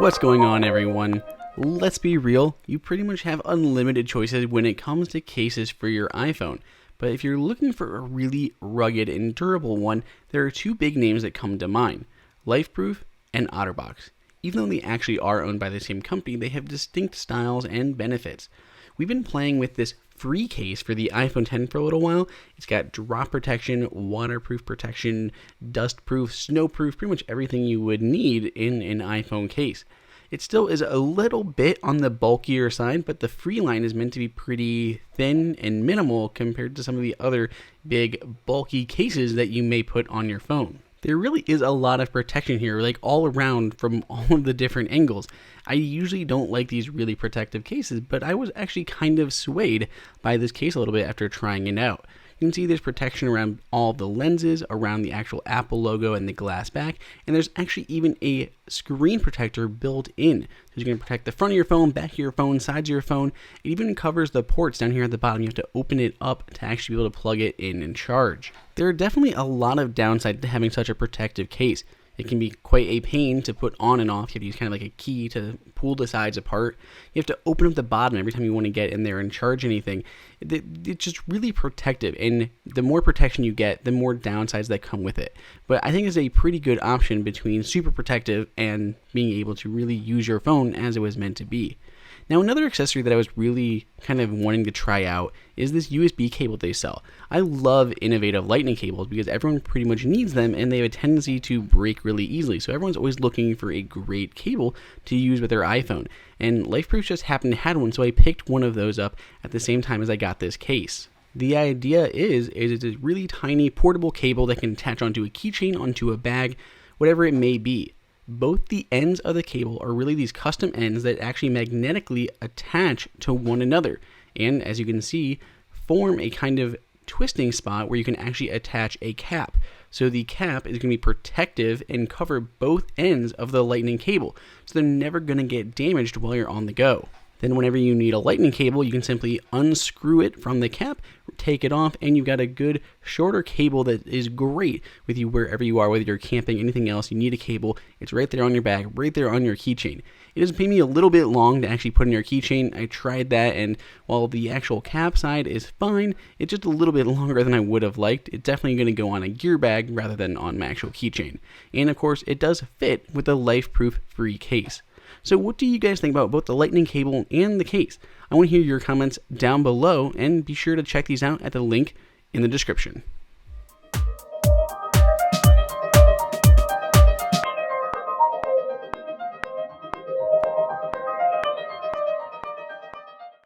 What's going on, everyone? Let's be real, you pretty much have unlimited choices when it comes to cases for your iPhone. But if you're looking for a really rugged and durable one, there are two big names that come to mind: Lifeproof and OHara. Even though they actually are owned by the same company, they have distinct styles and benefits. We've been playing with this free case for the iPhone X for a little while. It's got drop protection, waterproof protection, dustproof, snowproof, pretty much everything you would need in an iPhone case. It still is a little bit on the bulkier side, but the free line is meant to be pretty thin and minimal compared to some of the other big bulky cases that you may put on your phone. There really is a lot of protection here, like all around from all of the different angles. I usually don't like these really protective cases, but I was actually kind of swayed by this case a little bit after trying it out. You can see there's protection around all the lenses, around the actual Apple logo and the glass back, and there's actually even a screen protector built in. So you're going to protect the front of your phone, back of your phone, sides of your phone. It even covers the ports down here at the bottom. You have to open it up to actually be able to plug it in and charge. There are definitely a lot of downsides to having such a protective case. It can be quite a pain to put on and off. You have to use kind of like a key to pull the sides apart. You have to open up the bottom every time you want to get in there and charge anything. It's just really protective, and the more protection you get, the more downsides that come with it. But I think it's a pretty good option between super protective and being able to really use your phone as it was meant to be. Now, another accessory that I was really kind of wanting to try out is this USB cable they sell. I love innovative lightning cables because everyone pretty much needs them, and they have a tendency to break really easily. So everyone's always looking for a great cable to use with their iPhone. And Lifeproof just happened to have one, so I picked one of those up at the same time as I got this case. The idea is it's a really tiny portable cable that can attach onto a keychain, onto a bag, whatever it may be. Both the ends of the cable are really these custom ends that actually magnetically attach to one another, and as you can see, form a kind of twisting spot where you can actually attach a cap. So the cap is going to be protective and cover both ends of the lightning cable, so they're never going to get damaged while you're on the go. Then whenever you need a lightning cable, you can simply unscrew it from the cap, take it off, and you've got a good shorter cable that is great with you wherever you are, whether you're camping, anything else, you need a cable. It's right there on your bag, right there on your keychain. It does take me a little bit long to actually put in your keychain. I tried that, and while the actual cap side is fine, it's just a little bit longer than I would have liked. It's definitely going to go on a gear bag rather than on my actual keychain. And of course, it does fit with the Lifeproof free case. So what do you guys think about both the lightning cable and the case? I want to hear your comments down below, and be sure to check these out at the link in the description.